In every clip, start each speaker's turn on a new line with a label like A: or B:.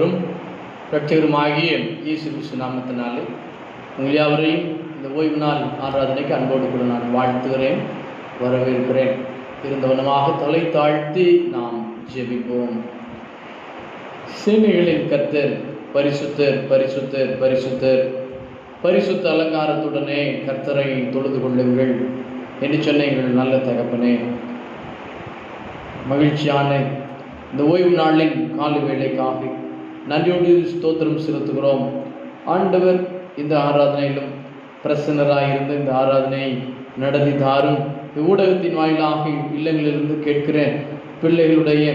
A: ஆண்டவரும் இரட்சகருமாகிய இயேசு கிறிஸ்து நாமத்தினாலே உங்கள் யாவரையும் இந்த ஓய்வு நாள் ஆராதனைக்கு அன்போடு கூட நான் வாழ்த்துகிறேன், வரவேற்கிறேன். இருந்தவனமாக தலை தாழ்த்தி நாம் ஜெபிப்போம். சேனைகளின் கர்த்தர் பரிசுத்தர், பரிசுத்தர், பரிசுத்தர். பரிசுத்த அலங்காரத்துடனே கர்த்தரை தொழுது கொள்ளுங்கள் என்று சொன்ன எங்கள் நல்ல தகப்பனே, மகிழ்ச்சியான இந்த ஓய்வு நாளின் காலை வேளைக்காக நன்றியோடு ஸ்தோத்திரம் செலுத்துகிறோம். ஆண்டவர் இந்த ஆராதனையிலும் பிரசன்னராயிருந்து இந்த ஆராதனை நடத்தி தாரும். ஊடகத்தின் வாயிலாக இல்லங்களிலிருந்து கேட்கிற பிள்ளைகளுடைய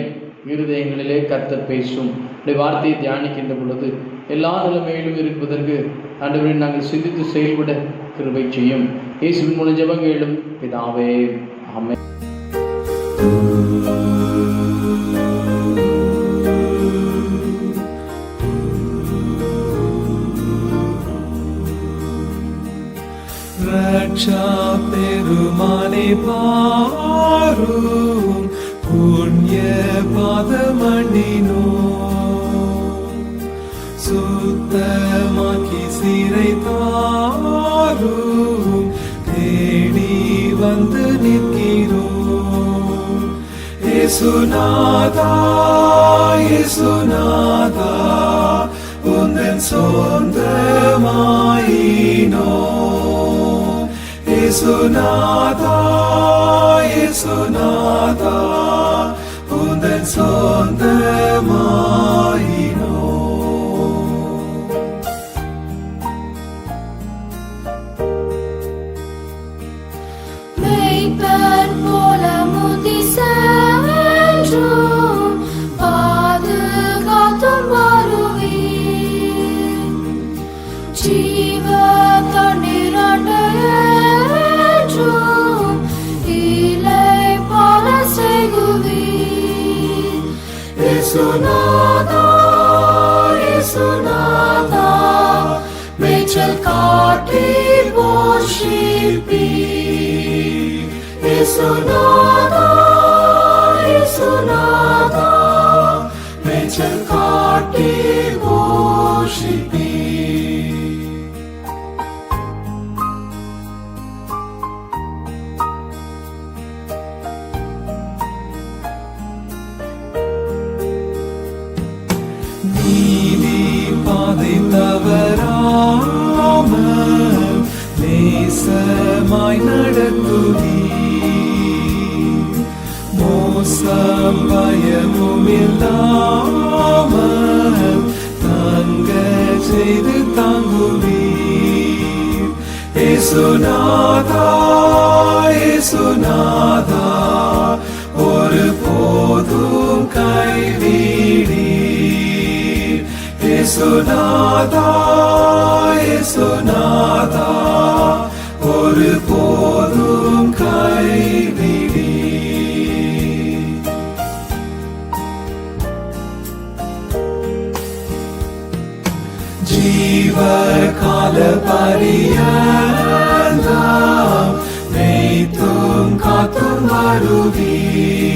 A: இருதயங்களிலே கர்த்தர் பேசும். இந்த வார்த்தையை தியானிக்கின்ற பொழுது எல்லா நிலைமையிலும் இருப்பதற்கு ஆண்டவரை நாங்கள் சிந்தித்து செயல்பட கிருபை செய்யும். இயேசுவின் மூலம் ஜெபங்களும் பிதாவே, ஆமென்.
B: ரட்சா பெருமானே பாரும், புண்ணிய பாதமணினோ சுத்தமாக்கி சிறை தாரும், தேடி வந்து நிற்கிறோம். இயேசுநாதா, இயேசுநாதா, உந்தன் சொந்தமாயினோ. இயேசுநாதா, இயேசுநாதா, உந்தன் சொந்தமாயினோ.
C: மெய்ப்பன் போல முந்தி சென்றும் பாதுகாத்தும் வருவீர். ஜீவ தண்ணீராண்ட என்றும் இலை போல செய்குவீர். இயேசுநாதா, இயேசுநாதா, மேய்ச்சல் காட்டில் போஷிப்பீர். இயேசுநாதா, இயேசுநாதா, மேய்ச்சல் காட்டில் போஷிப்பீர்.
B: நீதி பாதை தவறாமல் நேசமாய் நடத்துவீர். மோசம் பயமும் இல்லாமல் தங்க செய்து தாங்குவீர். இயேசுநாதா, இயேசுநாதா, ஒரு போதும் கைவிடீர். இயேசுநாதா, இயேசுநாதா, ஒரு போதும் கைவிடீர். ஜீவ கால பரியந்தம் மேய்த்தும் காத்தும் வருவீர்.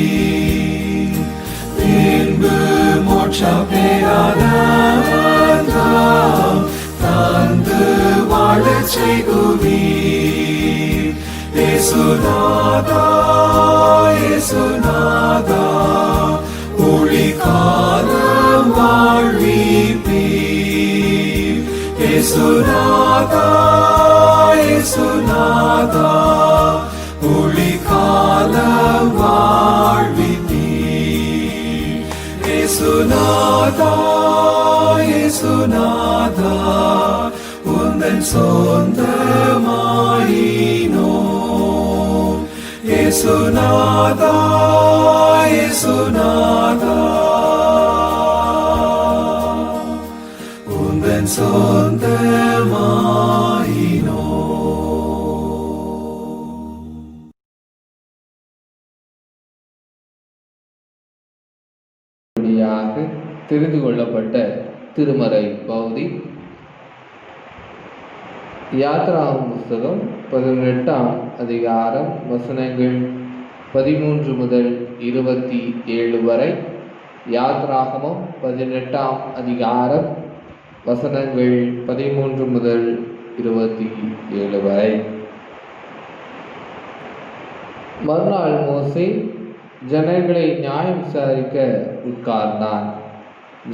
B: பின்பு மோட்ச பேரானந்தம் தந்து வாழச் செய்குவீர். இயேசுநாதா, இயேசுநாதா, ஒளி காலம் வாழ்விப்பீர். இயேசுநாதா, இயேசுநாதா, ஒளி காலம் வாழ்விப்பீர். இயேசுநாதா, இயேசுநாதா, உந்தன் சொந்தமாயினோ. இயேசுநாதா, இயேசுநாதா, உந்தன் சொந்தமாயினோ.
A: தெரிந்து கொள்ளப்பட்ட திருமறை பகுதி யாத்ராகமம் புஸ்தகம் 18ஆம் அதிகாரம் வசனங்கள் 13 முதல் 27 வரை,
D: யாத்ராகமம் 18ஆம் அதிகாரம் வசனங்கள் 13 முதல் 27 வரை. மறுநாள் மோசே ஜனங்களை நியாயம் விசாரிக்க உட்கார்ந்தான்.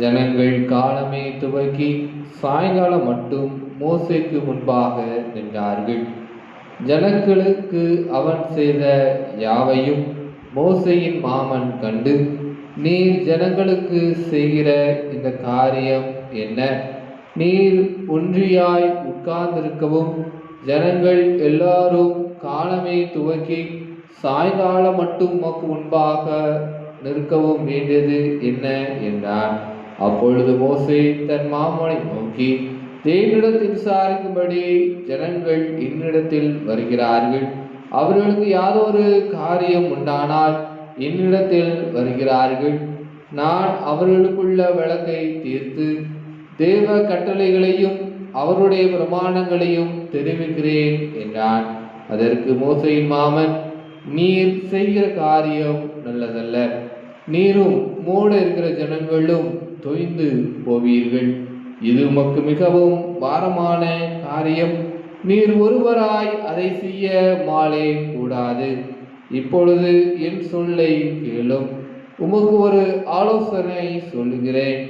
D: ஜனங்கள் காலமே துவக்கி சாயங்காலம் மட்டும் மோசேக்கு முன்பாக நின்றார்கள். ஜனங்களுக்கு அவன் செய்த யாவையும் மோசேயின் மாமன் கண்டு, நீர் ஜனங்களுக்கு செய்கிற இந்த காரியம் என்ன? நீர் ஒன்றியாய் உட்கார்ந்திருக்கவும் ஜனங்கள் எல்லாரும் காலமே துவக்கி சாயங்காலம் மட்டும் உமக்கு முன்பாக நிற்கவும் வேண்டியது என்ன என்றான். அப்பொழுது மோசே தன் மாமனை நோக்கி, தேவனிடத்தில் விசாரிக்கும்படி ஜனங்கள் என்னிடத்தில் வருகிறார்கள். அவர்களுக்கு யாதொரு காரியம் உண்டானால் என்னிடத்தில் வருகிறார்கள். நான் அவர்களுக்குள்ள வழக்கை தீர்த்து தேவ கட்டளைகளையும் அவருடைய பிரமாணங்களையும் தெரிவிக்கிறேன் என்றான். அதற்கு மோசேயின் மாமன், நீர் செய்கிற காரியம் நல்லதல்ல. நீரும் மூட இருக்கிற ஜனங்களும் தொய்ந்து போவீர்கள். இது உமக்கு மிகவும் பாரமான காரியம். நீர் ஒருவராய் அதை செய்ய மாலே கூடாது. இப்பொழுது என் சொல்லை கேளும். உமக்கு ஒரு ஆலோசனை சொல்லுகிறேன்.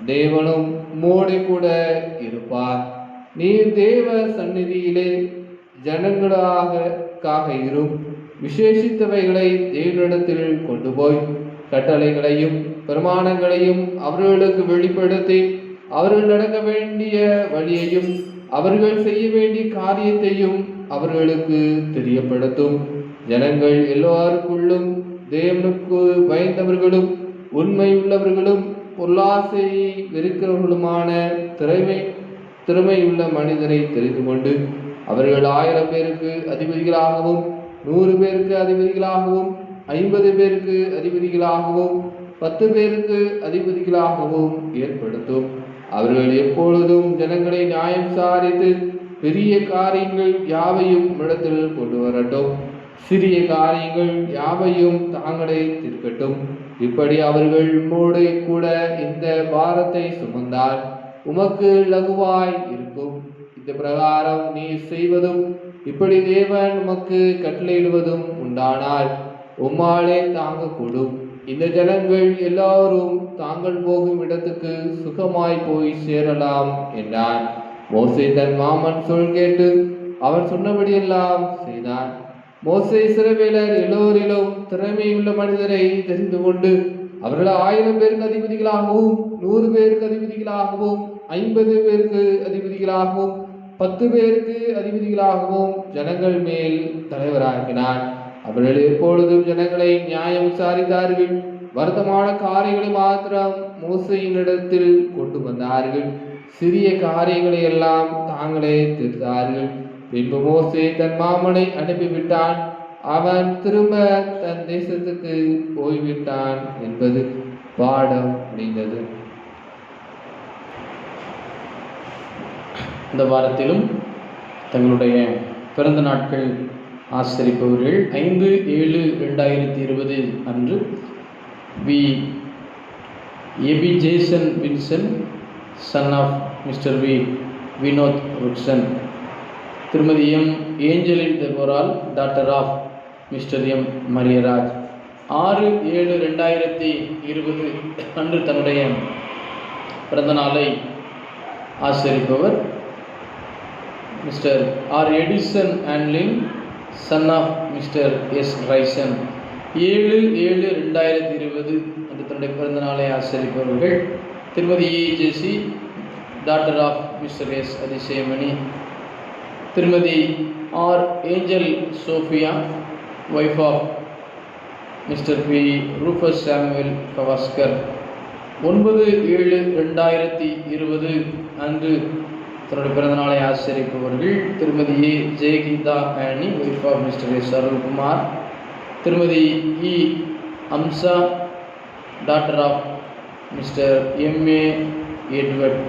D: தேவனும் உம்மோடு கூட இருப்பார். நீர் தேவ சந்நிதியிலே ஜனங்களுக்காக இரும். விசேஷித்தவைகளை தேவனிடத்தில் கொண்டு போய் கட்டளைகளையும் பிரமாணங்களையும் அவர்களுக்கு வெளிப்படுத்தி அவர்கள் நடக்க வேண்டிய வழியையும் அவர்கள் செய்ய வேண்டிய காரியத்தையும் அவர்களுக்கு தெரியப்படுத்தும். ஜனங்கள் எல்லாருக்குள்ளும் தேவனுக்கு பயந்தவர்களும் உண்மை உள்ளவர்களும் பொருளாசையை வெறுக்கிறவர்களுமான திறமையுள்ள மனிதரை தெரிந்து கொண்டு அவர்கள் 1000 பேருக்கு அதிபதிகளாகவும் 100 பேருக்கு அதிபதிகளாகவும் 50 பேருக்கு அதிபதிகளாகவும் 10 பேருக்கு அதிபதிகளாகவும் ஏற்படுத்தும். அவர்கள் எப்பொழுதும் ஜனங்களை நியாயம் விசாரித்து பெரிய காரியங்கள் யாவையும் இடத்தில் கொண்டு வரட்டும், சிறிய காரியங்கள் யாவையும் தாங்களே தீர்க்கட்டும். இப்படி அவர்கள் உம்மோடு கூட இந்த பாரத்தை சுமந்தால் உமக்கு லகுவாய் இருக்கும். இந்த பிரகாரம் நீ செய்வதும் இப்படி தேவன் உமக்கு கட்டளையிடுவதும் உண்டானால் உம்மாலே தாங்கக்கூடும். இந்த ஜனங்கள் எல்லாரும் தாங்கள் போகும் இடத்துக்கு சுகமாய் போய் சேரலாம் என்றான். மோசே தன் மாமன் சொல் கேட்டு அவன் சொன்னபடியெல்லாம் செய்தான். மோசே இஸ்ரவேலர் எல்லோரிலும் திறமையுள்ள மனிதரை தெரிந்து கொண்டு அவர்கள் 1000 பேருக்கு அதிபதிகளாகவும் 100 பேருக்கு அதிபதிகளாகவும் 50 பேருக்கு அதிபதிகளாகவும் 10 பேருக்கு அதிபதிகளாகவும் ஜனங்கள் மேல் தலைவராக்கினான். அவர்கள் எப்பொழுதும் ஜனங்களை நியாயம் விசாரித்தார்கள். வருத்தமான காரியங்களை மாத்திரம் மோசேயினிடத்தில் கொண்டு வந்தார்கள். சிறிய காரியங்களை எல்லாம் தாங்களே தீர்த்தார்கள். பின்பு மோசே தன் மாமனை அனுப்பிவிட்டான். அவன் திரும்ப தன் தேசத்துக்கு போய்விட்டான் என்பது பாடம் முடிந்தது.
A: இந்த வாரத்திலும் தங்களுடைய பிறந்த நாட்கள் ஆசரிப்பவர்கள் 5/7/2020 அன்று AB Jason Vinson, son of Mister Vinod Rukshan, திருமதி எம் ஏஞ்சலின் தெபோரால், daughter of Mister M Mariyaraj. 6/7/2020 அன்று தன்னுடைய பிறந்த நாளை ஆசரிப்பவர் மிஸ்டர் ஆர் எடிசன் ஆன்லின், சன் ஆஃப் மிஸ்டர் எஸ் ரைசன். 7/7/2020 அன்று தன்னுடைய பிறந்த நாளை ஆசரிப்பவர்கள் திருமதி A Jessie, daughter of Mister S Athisayamani, திருமதி R Angel Sophia, wife of Mister P Rufus Samuel Gavaskar. 9/7/2020 அன்று தன்னுடைய பிறந்த நாளை ஆசரிப்பவர்கள் திருமதி A Jayageetha Aani, wife of Mister S Arulkumar, திருமதி E Amsa, daughter of Mister MA Edward.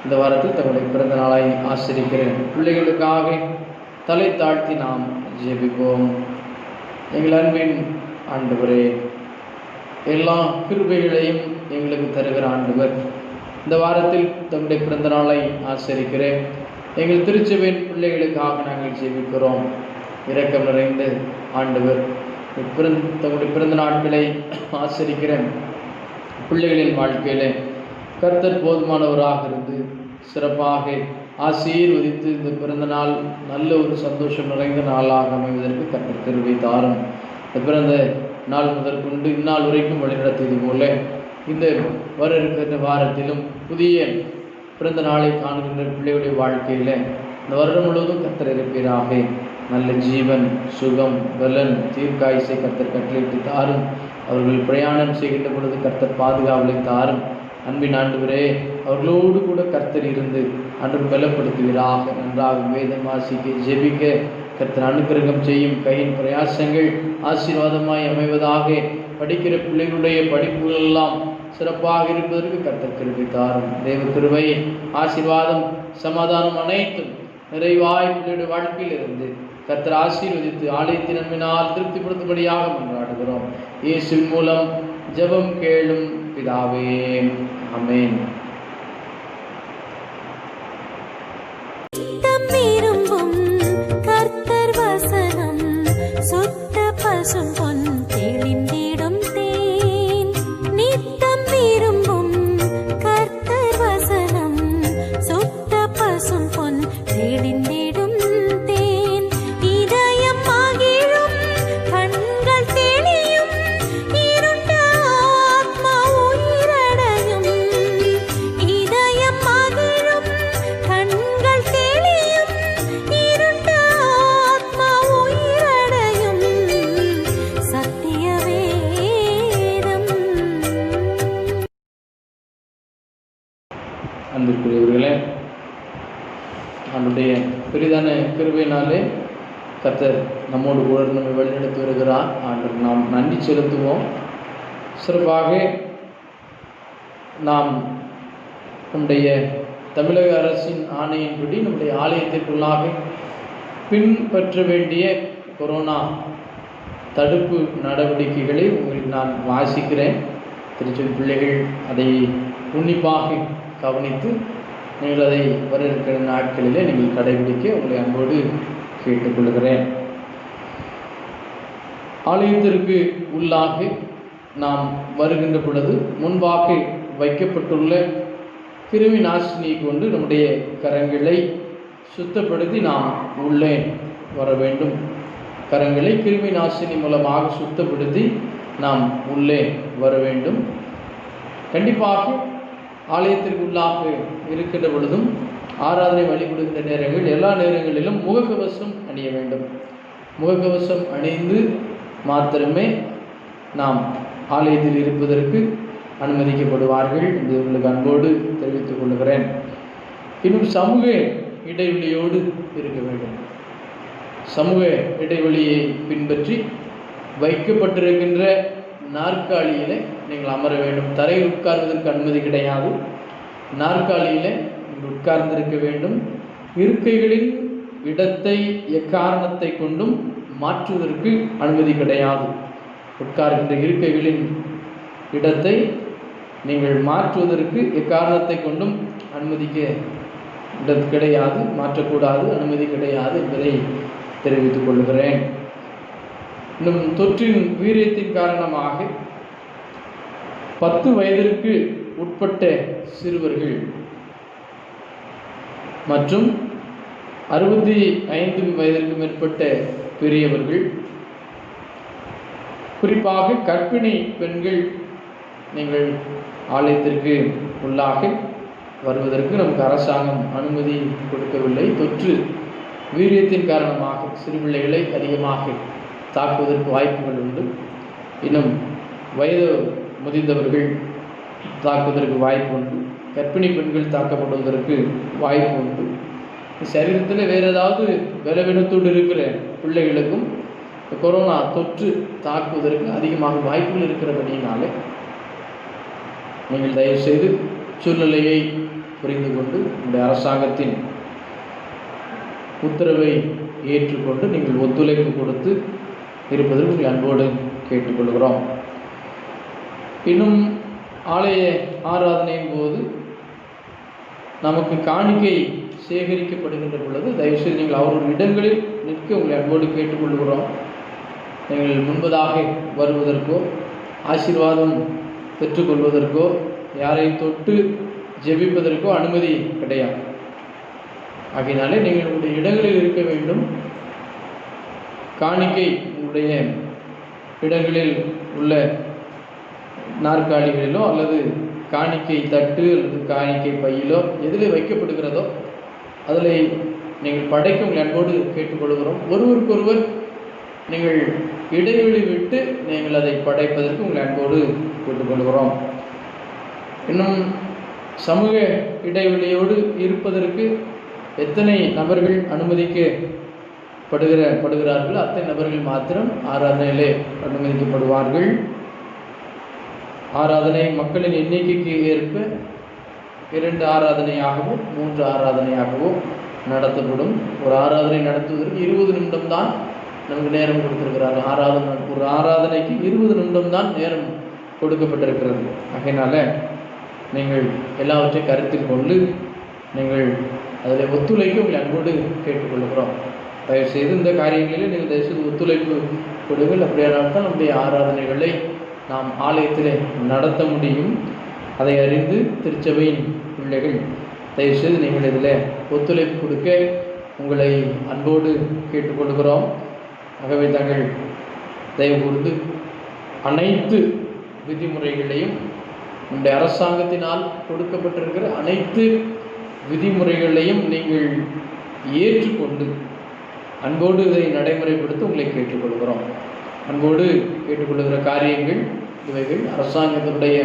A: இந்த வாரத்தில் தங்களுடைய பிறந்த நாளை ஆசரிக்கிற பிள்ளைகளுக்காக தலை தாழ்த்தி நாம் ஜெபிப்போம். எங்கள் அன்பின் ஆண்டவரே, எல்லா கிருபைகளையும் எங்களுக்கு தருகிற ஆண்டவர். இந்த வாரத்தில் தம்முடைய பிறந்த நாளை ஆசரிக்கிறேன். எங்கள் திருச்சபையின் பிள்ளைகளுக்காக நாங்கள் ஜெபிக்கிறோம். இரக்கம் நிறைந்த ஆண்டவர், தம்முடைய பிறந்த நாட்களை ஆசரிக்கிற பிள்ளைகளின் வாழ்க்கையிலே கர்த்தர் போதுமானவராக இருந்து சிறப்பாக ஆசீர்வதித்து இந்த பிறந்த நாள் நல்ல ஒரு சந்தோஷம் நிறைந்த நாளாக அமைவதற்கு கர்த்தர் கிருபை தாரும். இந்த பிறந்த நாள் முதற்கொண்டு இந்நாள் வரைக்கும் வழிநடத்தியது போல இந்த வர இருக்கிற வாரத்திலும் புதிய பிறந்த நாளை காணுகின்ற பிள்ளைகளுடைய வாழ்க்கையில் இந்த வருடம் முழுவதும் கர்த்தர் இருப்பீராக. நல்ல ஜீவன், சுகம், பலன், தீர்க்காயுசை கர்த்தர் கட்டளையிட்டு தாரும். அவர்கள் பிரயாணம் செய்கின்ற பொழுது கர்த்தர் பாதுகாவலை தாரும். அன்பின் ஆண்டவரே, அவர்களோடு கூட கர்த்தர் இருந்து அன்று பலப்படுத்துவீராக. நன்றாக வேதம் வாசிக்க ஜெபிக்க கர்த்தர் அனுக்கிரகம் செய்யும். கையின் பிரயாசங்கள் ஆசீர்வாதமாய் அமைவதாக. படிக்கிற பிள்ளைகளுடைய படிப்புகள் எல்லாம் சிறப்பாக இருப்பதற்கு கர்த்தர் கிருபை தாரும். தேவ கிருபை, ஆசீர்வாதம், சமாதானம் அனைத்தும் நிறைவாய் பிள்ளையுடைய வாழ்க்கையில் இருந்து கர்த்தர் ஆசீர்வதித்து ஆலயத்தின் நன்மையினால் திருப்திப்படுத்தும்படியாக கொண்டாடுகிறோம். இயேசுவின் மூலம் ஜெபம் கேளும் பிதாவே, ஆமென்.
E: கர்த்தர் வசனம் சுத்த பசும் பொன் தெளிந்திடும் தேன். நித்தம் விரும்பும் கர்த்தர் வசனம் சுத்த பசும் பொன் தெளிந்திடும் தேன். இதயம் மகிழும், கண்கள் தெளியும், இருண்ட ஆத்மா உயிரடையும். இதயம் மகிழும், கண்கள் தெளியும், இருண்ட ஆத்மா உயிரடையும். சத்திய வேதம்.
A: அன்பிற்குரியவர்களே, அவனுடைய பெரிதான கிருபையினாலே கர்த்தர் நம்மோடு கூட நம்மை வழிநடத்தி வருகிறார். ஆண்டவருக்கு நாம் நன்றி செலுத்துவோம். சிறப்பாக நாம் நம்முடைய தமிழக அரசின் ஆணையின்படி நம்முடைய ஆலயத்திற்குள்ளாக பின்பற்ற வேண்டிய கொரோனா தடுப்பு நடவடிக்கைகளை உங்களுக்கு நான் வாசிக்கிறேன். திருச்சபை பிள்ளைகள் அதை உன்னிப்பாக கவனித்து நீங்கள் அதை வர இருக்கிற நாட்களிலே நீங்கள் கடைபிடிக்க உங்களை அன்போடு கேட்டுக்கொள்கிறேன். ஆலயத்திற்கு உள்ளாக நாம் வருகின்ற பொழுது முன்பாக வைக்கப்பட்டுள்ள கிருமி நாசினியை கொண்டு நம்முடைய கரங்களை சுத்தப்படுத்தி நாம் உள்ளே வர வேண்டும். கரங்களை கிருமி நாசினி மூலமாக சுத்தப்படுத்தி நாம் உள்ளே வர வேண்டும். கண்டிப்பாக ஆலயத்திற்குள்ளாக இருக்கின்ற பொழுதும் ஆராதனை வழிபடுகின்ற நேரங்கள் எல்லா நேரங்களிலும் முகக்கவசம் அணிய வேண்டும். முகக்கவசம் அணிந்து மாத்திரமே நாம் ஆலயத்தில் இருப்பதற்கு அனுமதிக்கப்படுவார்கள் என்று உங்களுக்கு அன்போடு தெரிவித்துக் கொள்கிறேன். இன்னும் சமூக இடைவெளியோடு இருக்க வேண்டும். சமூக இடைவெளியை பின்பற்றி வைக்கப்பட்டிருக்கின்ற நாற்காலியில் நீங்கள் அமர வேண்டும். தரையில் உட்கார்வதற்கு அனுமதி கிடையாது. நாற்காலியில் நீங்கள் உட்கார்ந்திருக்க வேண்டும். இருக்கைகளின் இடத்தை எக்காரணத்தை கொண்டும் மாற்றுவதற்கு அனுமதி கிடையாது. உட்கார்கின்ற இருக்கைகளின் இடத்தை நீங்கள் மாற்றுவதற்கு எக்காரணத்தை கொண்டும் அனுமதிக்க கிடையாது, மாற்றக்கூடாது, அனுமதி கிடையாது என்பதை தெரிவித்துக் கொள்கிறேன். இன்னும் தொற்றின் வீரியத்தின் காரணமாக 10 வயதிற்கு உட்பட்ட சிறுவர்கள் மற்றும் 65 வயதிற்கு மேற்பட்ட பெரியவர்கள், குறிப்பாக கர்ப்பிணி பெண்கள் நீங்கள் ஆலயத்திற்கு உள்ளாக வருவதற்கு நமக்கு அரசாங்கம் அனுமதி கொடுக்கவில்லை. தொற்று வீரியத்தின் காரணமாக சிறுபிள்ளைகளை அதிகமாக தாக்குவதற்கு வாய்ப்புகள் உண்டு. இன்னும் வயது முதிர்ந்தவர்கள் தாக்குவதற்கு வாய்ப்பு உண்டு. கர்ப்பிணி பெண்கள் தாக்கப்படுவதற்கு வாய்ப்பு உண்டு. சரீரத்தில் வேறு ஏதாவது பலவீனத்தோடு இருக்கிற பிள்ளைகளுக்கும் கொரோனா தொற்று தாக்குவதற்கு அதிகமாக வாய்ப்புகள் இருக்கிறபடியினாலே நீங்கள் தயவுசெய்து சூழ்நிலையை புரிந்து கொண்டு உங்களுடைய அரசாங்கத்தின் உத்தரவை ஏற்றுக்கொண்டு நீங்கள் ஒத்துழைப்பு கொடுத்து இருப்பதற்கு உங்கள் அன்போடு கேட்டுக்கொள்கிறோம். இன்னும் ஆலய ஆராதனையின் போது நமக்கு காணிக்கை சேகரிக்கப்படுகின்ற பொழுது தயவுசெய்து நீங்கள் அவருடைய இடங்களில் நிற்க உங்களை அன்போடு கேட்டுக்கொள்கிறோம். நீங்கள் முன்பதாக வருவதற்கோ ஆசீர்வாதம் பெற்றுக்கொள்வதற்கோ யாரையும் தொட்டு ஜெபிப்பதற்கோ அனுமதி கிடையாது. ஆகையினாலே நீங்கள் உங்களுடைய இடங்களில் இருக்க வேண்டும். காணிக்கை உங்களுடைய இடங்களில் உள்ள நாற்காலிகளிலோ அல்லது காணிக்கை தட்டு அல்லது காணிக்கை பையிலோ எதில் வைக்கப்படுகிறதோ அதில் நீங்கள் படைக்க உங்கள் அன்போடு கேட்டுக்கொள்கிறோம். ஒருவருக்கொருவர் நீங்கள் இடைவெளி விட்டு நீங்கள் அதை படைப்பதற்கு உங்கள் அன்போடு கேட்டுக்கொள்கிறோம். இன்னும் சமூக இடைவெளியோடு இருப்பதற்கு எத்தனை நபர்கள் அனுமதிக்கப்படுகிறார்களோ அத்தனை நபர்கள் மாத்திரம் ஆராதனையிலே அனுமதிக்கப்படுவார்கள். ஆராதனை மக்களின் எண்ணிக்கைக்கு ஏற்ப 2 ஆராதனையாகவோ 3 ஆராதனையாகவோ நடத்தப்படும். ஒரு ஆராதனை நடத்துவதற்கு 20 நிமிடம் தான் நமக்கு நேரம் கொடுத்திருக்கிறார்கள். ஒரு ஆராதனைக்கு 20 நிமிடம் தான் நேரம் கொடுக்கப்பட்டிருக்கிறது. ஆகையினால நீங்கள் எல்லாவற்றையும் கருத்தில் கொண்டு நீங்கள் அதில் ஒத்துழைக்க உங்களை அன்போடு கேட்டுக்கொள்கிறோம். தயவுசெய்து இந்த காரியங்களில் நீங்கள் தயவுசெய்து ஒத்துழைப்பு கொடுங்கள். அப்படியானால் தான் நம்முடைய ஆராதனைகளை நாம் ஆலயத்தில் நடத்த முடியும். அதை அறிந்து திருச்சபையின் பிள்ளைகள் தயவுசெய்து நீங்கள் இதில் ஒத்துழைப்பு கொடுக்க உங்களை அன்போடு கேட்டுக்கொள்கிறோம். ஆகவே தாங்கள் தயவு கூர்ந்து அனைத்து விதிமுறைகளையும் நம்முடைய அரசாங்கத்தினால் கொடுக்கப்பட்டிருக்கிற அனைத்து விதிமுறைகளையும் நீங்கள் ஏற்றுக்கொண்டு அன்போடு இதை நடைமுறைப்படுத்த உங்களை கேட்டுக்கொள்கிறோம். அன்போடு கேட்டுக்கொள்கிற காரியங்கள் இவைகள் அரசாங்கத்தினுடைய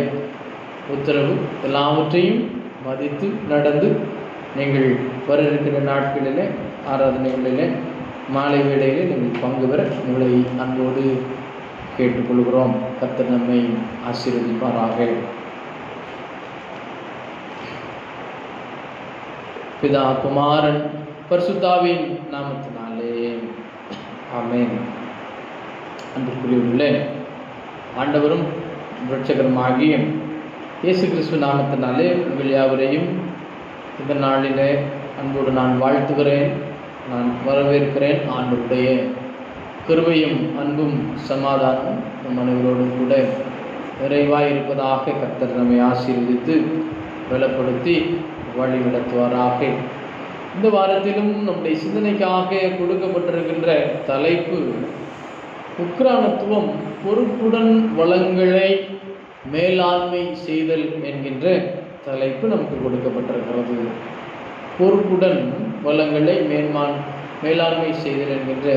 A: உத்தரவு எல்லாவற்றையும் மதித்து நடந்து நீங்கள் வர இருக்கிற நாட்களில் ஆராதனைகளில் மாலை வேளையிலே நீங்கள் பங்கு பெற உங்களை அன்போடு கேட்டுக்கொள்கிறோம். கர்த்தர் நம்மை ஆசீர்வதிப்பாராக. பிதா குமாரன் பரிசுத்தாவின் நாமத்தினாலே ஆமென். அன்புக்குரியவர்களே, ஆண்டவரும் இரட்சகருமாகிய இயேசு கிறிஸ்து நாமத்தினாலே உங்கள் யாவரையும் இந்த நாளிலே அன்போடு நான் வாழ்த்துகிறேன், நான் வரவேற்கிறேன். ஆண்டவருடைய கிருபையும் அன்பும் சமாதானம் நம் அனைவரோடும் கூட நிறைவாய் இருப்பதாக கர்த்தர் நம்மை ஆசீர்வதித்து பலப்படுத்தி வழி நடத்துவாராக. இந்த வாரத்திலும் நம்முடைய சிந்தனைக்காக கொடுக்கப்பட்டிருக்கின்ற தலைப்பு உக்ரானத்துவம் பொறுப்புடன் வளங்களை மேலாண்மை செய்தல் என்கின்ற தலைப்பு நமக்கு கொடுக்கப்பட்டிருக்கிறது. பொறுப்புடன் வளங்களை மேலாண்மை செய்தல் என்கின்ற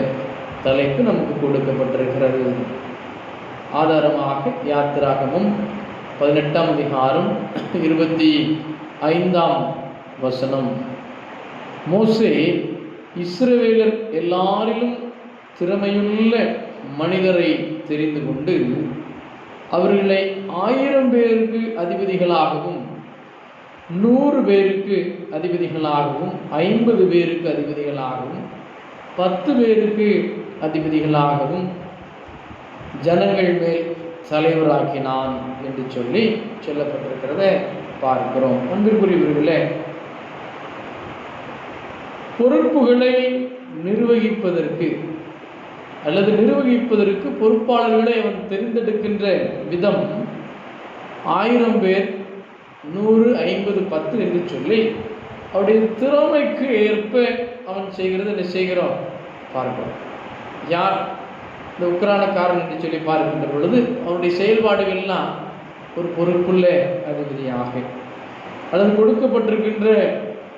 A: தலைப்பு நமக்கு கொடுக்கப்பட்டிருக்கிறது. ஆதாரமாக யாத்திராகமம் 18ஆம் அதிகாரம் 25ஆம் வசனம். மோசே இஸ்ரவேலர் எல்லாரிலும் திறமையுள்ள மனிதரை தெரிந்து கொண்டு அவர்களை 1000 பேருக்கு அதிபதிகளாகவும் 100 பேருக்கு அதிபதிகளாகவும் 50 பேருக்கு அதிபதிகளாகவும் 10 பேருக்கு அதிபதிகளாகவும் ஜனங்கள் மேல் தலைவராக்கினான் என்று சொல்லப்பட்டிருக்கிறத பார்க்கிறோம். அன்பிற்குரியவர்களே, பொறுப்புகளை நிர்வகிப்பதற்கு அல்லது நிர்வகிப்பதற்கு பொறுப்பாளர்களை அவன் தெரிந்தெடுக்கின்ற விதம் 1000 பேர் 100 50 10 என்று சொல்லி அவருடைய திறமைக்கு ஏற்ப அவன் செய்கிறது என்ன செய்கிறோம் பார்க்கிறோம். யார் இந்த உக்ரானக்காரன் என்று சொல்லி பார்க்கின்ற பொழுது அவருடைய செயல்பாடுகள்லாம் ஒரு பொறுப்புள்ள அதிபதியாக அதற்கு கொடுக்கப்பட்டிருக்கின்ற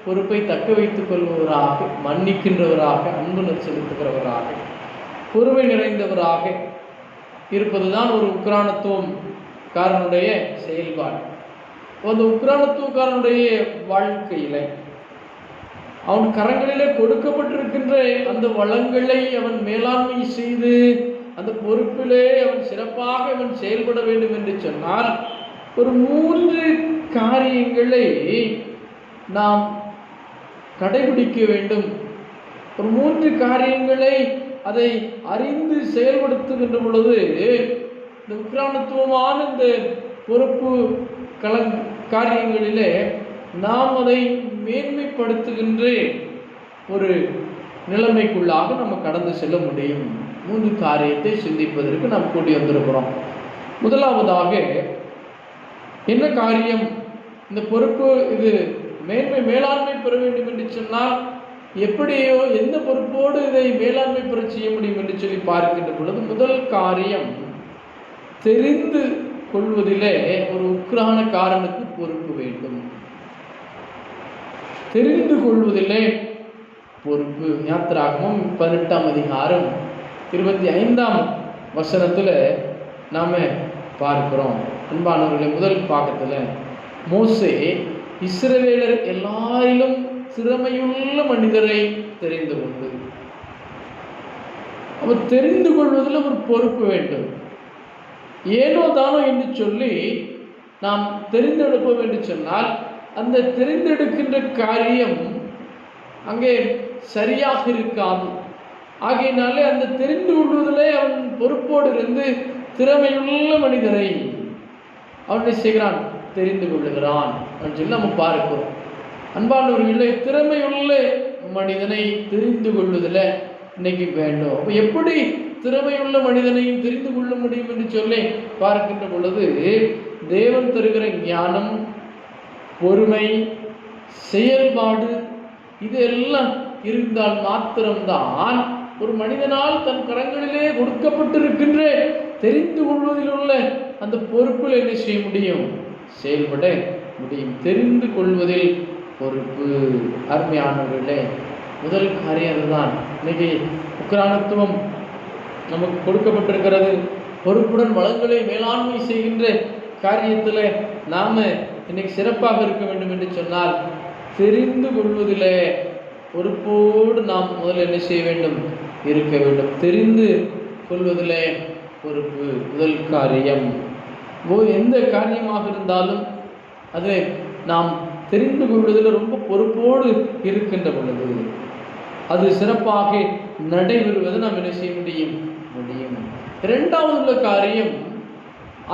A: பொறுப்பை தக்க வைத்துக் கொள்பவராக, மன்னிக்கின்றவராக, அன்பு செலுத்துகிறவராக, பொறுமை நிறைந்தவராக இருப்பதுதான் ஒரு உக்ரானத்துவக்காரனுடைய செயல்பாடு. அந்த உக்ரானத்துவக்காரனுடைய வாழ்க்கையில அவன் கரங்களிலே கொடுக்கப்பட்டிருக்கின்ற அந்த வளங்களை அவன் மேலாண்மை செய்து அந்த பொறுப்பிலே அவன் சிறப்பாக அவன் செயல்பட வேண்டும் என்று சொன்னால் ஒரு 3 காரியங்களை நாம் கடைபிடிக்க வேண்டும். ஒரு 3 காரியங்களை அதை அறிந்து செயல்படுத்துகின்ற பொழுது இந்த உக்ரானத்துவமான இந்த பொறுப்பு காரியங்களிலே நாம் அதை மேன்மைப்படுத்துகின்ற ஒரு நிலைமைக்குள்ளாக நம்ம கடந்து செல்ல முடியும். 3 காரியத்தை சிந்திப்பதற்கு நாம் கூடி வந்திருக்கிறோம். முதலாவதாக என்ன காரியம்? இந்த பொறுப்பு இது மேலாண்மை பெற வேண்டும் என்று சொன்னால் எப்படியோ எந்த பொறுப்போடு இதை மேலாண்மை பெற செய்ய முடியும் என்று சொல்லி பார்க்கின்ற பொழுது முதல் காரியம், தெரிந்து கொள்வதிலே ஒரு உக்கிரானக்காரனுக்கு பொறுப்பு வேண்டும். தெரிந்து கொள்வதிலே பொறுப்பு. யாத்திராகமம் 18ஆம் அதிகாரம் 25ஆம் வசனத்தில் நாம் பார்க்கிறோம். அன்பானவர்களே, முதல் பாகத்தில் மோசே இஸ்ரவேலர் எல்லாரிலும் திறமையுள்ள மனிதரை தெரிந்து கொண்டு, அவர் தெரிந்து கொள்வதில் ஒரு பொறுப்பு வேண்டும். ஏனோ தானோ என்று சொல்லி நாம் தெரிந்தெடுப்போம் என்று சொன்னால் அந்த தெரிந்தெடுக்கின்ற காரியம் அங்கே சரியாக இருக்காது. ஆகையினாலே அந்த தெரிந்து கொள்வதிலே அவன் பொறுப்போடு இருந்து திறமையுள்ள மனிதரை அவனை செய்கிறான், தெரிந்து கொள்ளுகிறான் அப்படின்னு சொல்லி நம்ம பார்க்கிறோம். அன்பானவர்களே, திறமையுள்ள மனிதனை தெரிந்து கொள்வதில் இன்னைக்கு வேண்டும். அப்போ எப்படி திறமையுள்ள மனிதனையும் தெரிந்து கொள்ள முடியும் என்று சொல்லி பார்க்கின்ற பொழுது, தேவன் தருகிற ஞானம், பொறுமை, செயல்பாடு இதெல்லாம் இருந்தால் மாத்திரம்தான் ஒரு மனிதனால் தன் கரங்களிலே கொடுக்கப்பட்டிருக்கின்ற தெரிந்து கொள்வதில் உள்ள அந்த பொறுப்பில் என்ன செய்ய முடியும்? செயல்பட முடியும். தெரிந்து கொள்வதில் பொறுப்பு. அருமையானவர்களே, முதல் காரியம் அதுதான். இன்னைக்கு உக்கிரானத்துவம் நமக்கு கொடுக்கப்பட்டிருக்கிறது. பொறுப்புடன் வளங்களை மேலாண்மை செய்கின்ற காரியத்தில் நாம் இன்னைக்கு சிறப்பாக இருக்க வேண்டும் என்று சொன்னால் தெரிந்து கொள்வதில் பொறுப்போடு நாம் முதல்ல என்ன செய்ய வேண்டும்? இருக்க வேண்டும். தெரிந்து கொள்வதில் பொறுப்பு முதல் காரியம். எந்த காரியமாக இருந்தாலும் அதை நாம் தெரிந்து கொள்வதில் ரொம்ப பொறுப்போடு இருக்கின்ற பொழுது அது சிறப்பாக நடைபெறுவதை நாம் என்ன செய்ய முடியும்? இரண்டாவது உள்ள காரியம்,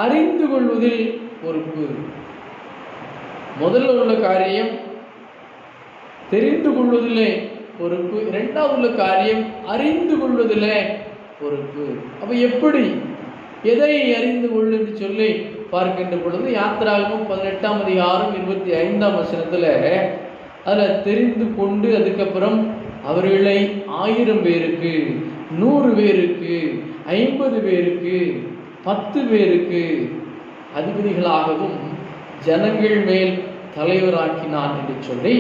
A: அறிந்து கொள்வதில் பொறுப்பு. முதல்ல உள்ள காரியம் தெரிந்து கொள்வதிலே பொறுப்பு. இரண்டாவது உள்ள காரியம் அறிந்து கொள்வதிலே பொறுப்பு. அப்போ எப்படி, எதை அறிந்து கொள் என்று சொல்லி பார்க்கின்ற பொழுது, யாத்திராகமம் 18ஆம் அதிகாரம் 25ஆம் வசனத்தில் அதில் தெரிந்து கொண்டு அதுக்கப்புறம் அவர்களை 1000 பேருக்கு, 100 பேருக்கு, 50 பேருக்கு, 10 பேருக்கு அதிபதிகளாகவும் ஜனங்கள் மேல் தலைவராக்கினான் என்று சொல்லி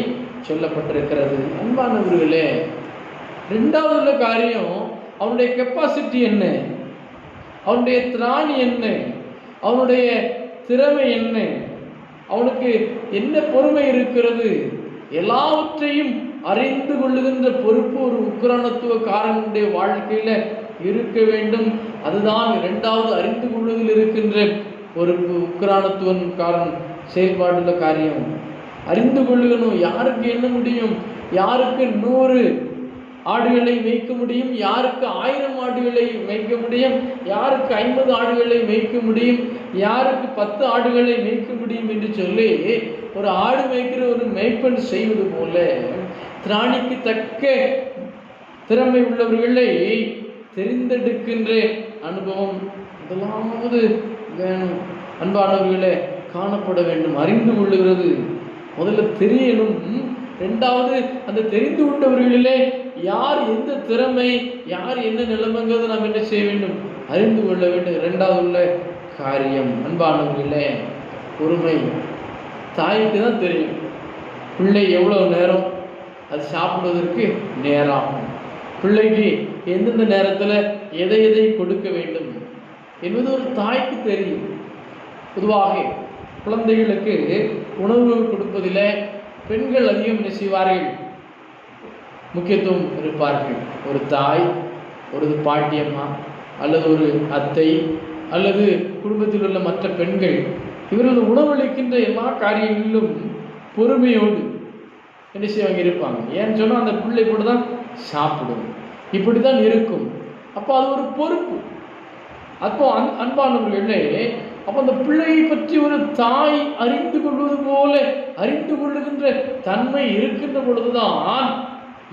A: சொல்லப்பட்டிருக்கிறது. அன்பானவர்களே, ரெண்டாவது உள்ள காரியம், அவனுடைய கெப்பாசிட்டி என்ன, அவனுடைய திராணி என்ன, அவனுடைய திறமை என்ன, அவனுக்கு என்ன பொறுமை இருக்கிறது, எல்லாவற்றையும் அறிந்து கொள்ளுகின்ற பொறுப்பு ஒரு உக்கிரானத்துவக்காரனுடைய வாழ்க்கையில் இருக்க வேண்டும். அதுதான் இரண்டாவது அறிந்து கொள்வதில் இருக்கின்ற பொறுப்பு. உக்கிரானத்துவக்காரன் செயல்பாடுள்ள காரியம் அறிந்து கொள்ளுகணும். யாருக்கு என்ன முடியும்? யாருக்கு 100 ஆடுகளை மேய்க்க முடியும்? யாருக்கு 1000 ஆடுகளை மேய்க்க முடியும்? யாருக்கு 50 ஆடுகளை மேய்க்க முடியும்? யாருக்கு 10 ஆடுகளை மேய்க்க முடியும் என்று சொல்லி ஒரு ஆடு மேய்க்கிற ஒரு மேய்ப்பன் செய்வது போல திராணிக்கு தக்க திறமை உள்ளவர்களை தெரிந்தெடுக்கின்ற அனுபவம் முதலாவது வேணும். அன்பானவர்களே, காணப்பட வேண்டும். அறிந்து கொள்ளுகிறது முதல்ல தெரியணும். ரெண்டாவது, அந்த தெரிந்து கொண்டவர்களிலே யார் எந்த திறமை, யார் என்ன நிலைமைங்கிறது நாம் என்ன செய்ய வேண்டும்? அறிந்து கொள்ள வேண்டும். இரண்டாவது உள்ள காரியம் அன்பானவர்களே, பொறுமை. தாய்க்கு தான் தெரியும் பிள்ளை எவ்வளோ நேரம் அது சாப்பிடுவதற்கு நேரம், பிள்ளைக்கு எந்தெந்த நேரத்தில் எதை எதை கொடுக்க வேண்டும் என்பது ஒரு தாய்க்கு தெரியும். பொதுவாக குழந்தைகளுக்கு உணவு கொடுப்பதில் பெண்கள் அதிகம் என்ன செய்வார்கள்? முக்கியத்துவம் இருப்பார்கள். ஒரு தாய், ஒரு பாட்டியம்மா, அல்லது ஒரு அத்தை, அல்லது குடும்பத்தில் உள்ள மற்ற பெண்கள், இவர்கள் உணவளிக்கின்ற எல்லா காரியங்களிலும் பொறுமையோடு என்ன செய்வாங்க? இருப்பாங்க. ஏன்னு சொன்னால் அந்த பிள்ளை கூட தான் சாப்பிடும், இப்படி தான் இருக்கும். அப்போ அது ஒரு பொறுப்பு. அப்போ அன்பானவர்களே, அப்போ அந்த பிள்ளையை பற்றி ஒரு தாய் அறிந்து கொள்வது போல அறிந்து கொள்ளுகின்ற தன்மை இருக்கின்ற பொழுதுதான்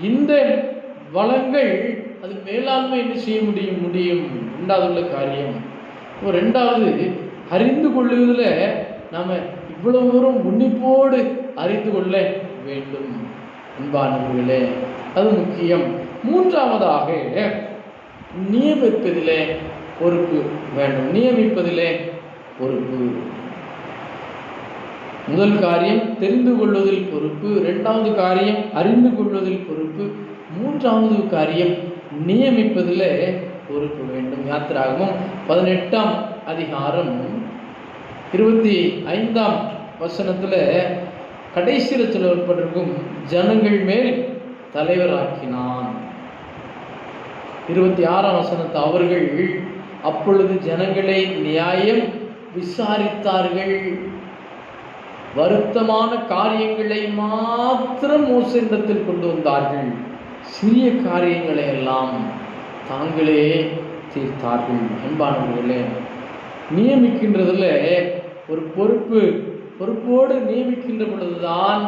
A: இந்த வளங்கள் அது மேலாண்மை என்ன செய்ய முடியும் ரெண்டாவது உள்ள காரியம். இப்போ ரெண்டாவது அறிந்து கொள்ளுவதில் நாம் இவ்வளவு தூரம் உன்னிப்போடு அறிந்து கொள்ள வேண்டும் அன்பானவர்களே, அது முக்கியம். மூன்றாவதாக நியமிப்பதிலே பொறுப்பு வேண்டும். நியமிப்பதிலே பொறுப்பு. முதல் காரியம் தெரிந்து கொள்வதில் பொறுப்பு, இரண்டாவது காரியம் அறிந்து கொள்வதில் பொறுப்பு, மூன்றாவது காரியம் நியமிப்பதில் பொறுப்பு வேண்டும். யாத்திராகமம் 18ஆம் அதிகாரம் 25ஆம் வசனத்தில் கடைசியில் சொல்லப்பட்டிருக்கும் ஜனங்கள் மேல் தலைவராக்கினான். 26ஆம் வசனத்தை அவர்கள் அப்பொழுது ஜனங்களை நியாயம் விசாரித்தார்கள், வருத்தமான காரியங்களை மாத்திரம் மோசத்தில் கொண்டு வந்தார்கள், சிறிய காரியங்களை எல்லாம் தாங்களே தீர்த்தார்கள். அன்பானவர்களே, நியமிக்கின்றதில் ஒரு பொறுப்போடு நியமிக்கின்ற பொழுதுதான்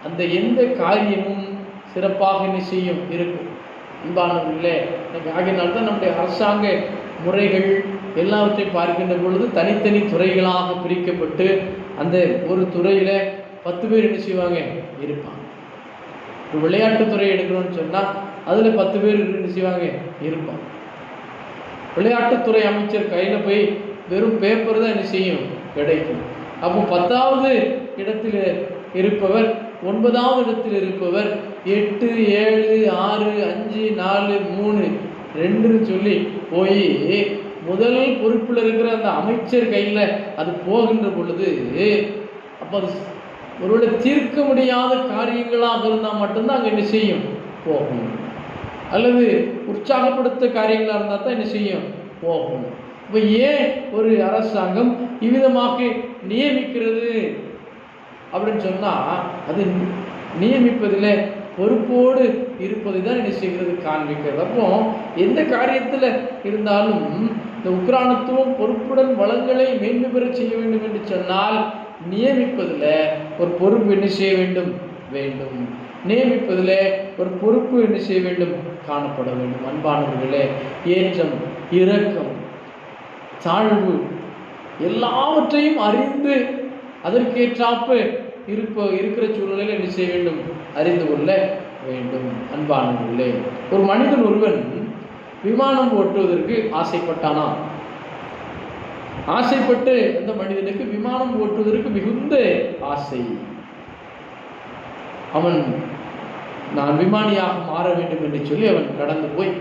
A: அந்த எந்த காரியமும் சிறப்பாக என்ன செய்யும் இருக்கும். அன்பானவர்களே, ஆகினால்தான் நம்முடைய அரசாங்க முறைகள் எல்லாவற்றையும் பார்க்கின்ற பொழுது தனித்தனி துறைகளாக பிரிக்கப்பட்டு அந்த ஒரு துறையில் 10 பேர் என்ன செய்வாங்க இருப்பாங்க. ஒரு விளையாட்டுத்துறை எடுக்கணும்னு சொன்னால் அதில் 10 பேர் என்ன செய்வாங்க இருப்பாங்க. விளையாட்டுத்துறை அமைச்சர் கையில் போய் வெறும் பேப்பர் தான் என்ன செய்யும் கிடைக்கும். அப்போ 10வது இடத்தில் இருப்பவர் 9வது இடத்தில் இருப்பவர் 8, 7, 6, 5, 4, 3, 2ன்னு சொல்லி போய் முதல் பொறுப்பில் இருக்கிற அந்த அமைச்சர் கையில் அது போகின்ற பொழுது அப்போ அது ஒருவேளை தீர்க்க முடியாத காரியங்களாக இருந்தால் மட்டும்தான் அங்கே என்ன செய்யும் போகும், அல்லது உற்சாகப்படுத்த காரியங்களாக இருந்தால் தான் என்ன செய்யும் போகும். இப்போ ஏன் ஒரு அரசாங்கம் இவ்விதமாக நியமிக்கிறது அப்படின்னு சொன்னால் அது நியமிப்பதில் பொறுப்போடு இருப்பதை தான் என்ன செய்கிறது காண்பிக்கிறது. அப்போ எந்த காரியத்தில் இருந்தாலும் இந்த உக்ரானத்துவம் பொறுப்புடன் வளங்களை மேன்மை பெற செய்ய வேண்டும் என்று சொன்னால் நியமிப்பதில் ஒரு பொறுப்பு என்ன செய்ய வேண்டும் நியமிப்பதில் ஒரு பொறுப்பு என்ன செய்ய வேண்டும் காணப்பட வேண்டும். அன்பானவர்களே, ஏற்றம், இரக்கம், தாழ்வு எல்லாவற்றையும் அறிந்து அதற்கேற்றாப்பு இருக்கிற சூழ்நிலையில் என்ன செய்ய வேண்டும் அறிந்து கொள்ள வேண்டும். அன்பானவர்களே, ஒரு மனிதன் ஒருவன் விமானம் ஓட்டுவதற்கு ஆசைப்பட்டானா, ஆசைப்பட்டு அந்த மனிதனுக்கு விமானம் ஓட்டுவதற்கு மிகுந்த ஆசை. அவன் நான் விமானியாக மாற வேண்டும் என்று சொல்லி அவன் கடந்து போய்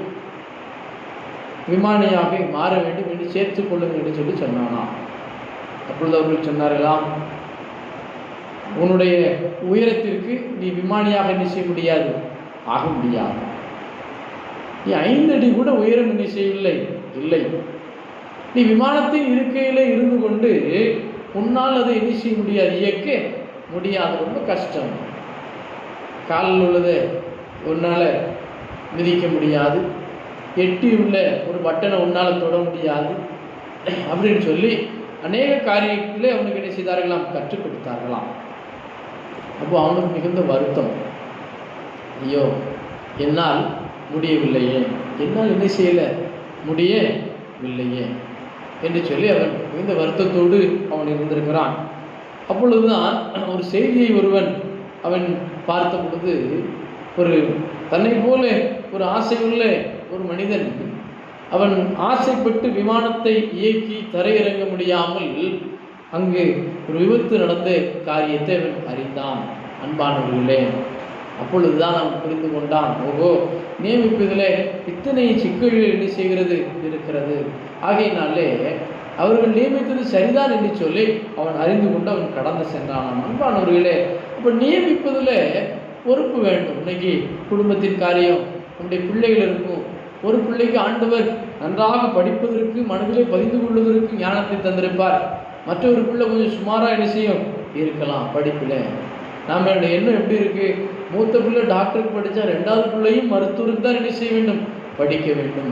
A: விமானியாக மாற வேண்டும் என்று சேர்த்துக் கொள்ளுங்கள் என்று சொல்லி சொன்னானா. அப்பொழுது அவர்கள் சொன்னார்களாம், உன்னுடைய உயரத்திற்கு நீ விமானியாக என்ன செய்ய முடியாது, ஆக முடியாது. நீ 5 அடி கூட உயரம் என்ன செய்யவில்லை இல்லை. நீ விமானத்தின் இருக்கையில் இருந்து கொண்டு உன்னால் அதை என்ன செய்ய முடியாது, இயக்க முடியாது, ரொம்ப கஷ்டம். காலில் உள்ளதை உன்னால் மிதிக்க முடியாது, எட்டி உள்ள ஒரு பட்டனை உன்னால் தொட முடியாது அப்படின்னு சொல்லி அநேக காரியத்திலே அவனுக்கு என்ன செய்தார்களாம், கற்றுக் கொடுத்தார்களாம். அப்போ அவனுக்கு மிகுந்த வருத்தம், ஐயோ என்னால் முடியவில்லையே, என்னால் என்ன செய்யலை முடியவில்லையே என்று சொல்லி அவன் மிகுந்த வருத்தத்தோடு அவன் இருந்திருக்கிறான். அப்பொழுதுதான் ஒரு செய்தியை ஒருவன் அவன் பார்த்த பொழுது, ஒரு தன்னை போல ஒரு ஆசையுள்ள ஒரு மனிதன் அவன் ஆசைப்பட்டு விமானத்தை இயக்கி தரையிறங்க முடியாமல் அங்கு ஒரு விபத்து நடந்த காரியத்தை அவன் அறிந்தான். அன்பானவர்களே, அப்பொழுதுதான் அவன் புரிந்து கொண்டான், ஓஹோ நியமிப்பதில் இத்தனை சிக்கல்கள் என்ன செய்கிறது இருக்கிறது, ஆகையினாலே அவர்கள் நியமித்தது சரிதான் என்று சொல்லி அவன் அறிந்து கொண்டு அவன் கடந்து சென்றான். அன்பானவர்களே, இப்போ நியமிப்பதில் பொறுப்பு வேண்டும். இன்னைக்கு குடும்பத்தின் காரியம், நம்முடைய பிள்ளைகள் இருக்கும். ஒரு பிள்ளைக்கு ஆண்டவர் நன்றாக படிப்பதற்கு மனதிலே பதிந்து கொள்வதற்கு ஞானத்தை தந்திருப்பார். மற்றொரு பிள்ளை கொஞ்சம் சுமாராக என்ன செய்யும் இருக்கலாம் படிப்பில். நாம் என்னுடைய எண்ணம் எப்படி இருக்குது, மூத்த பிள்ளை டாக்டருக்கு படித்தா 2வது பிள்ளையும் மருத்துவருக்கு தான் என்ன செய்ய வேண்டும் படிக்க வேண்டும்.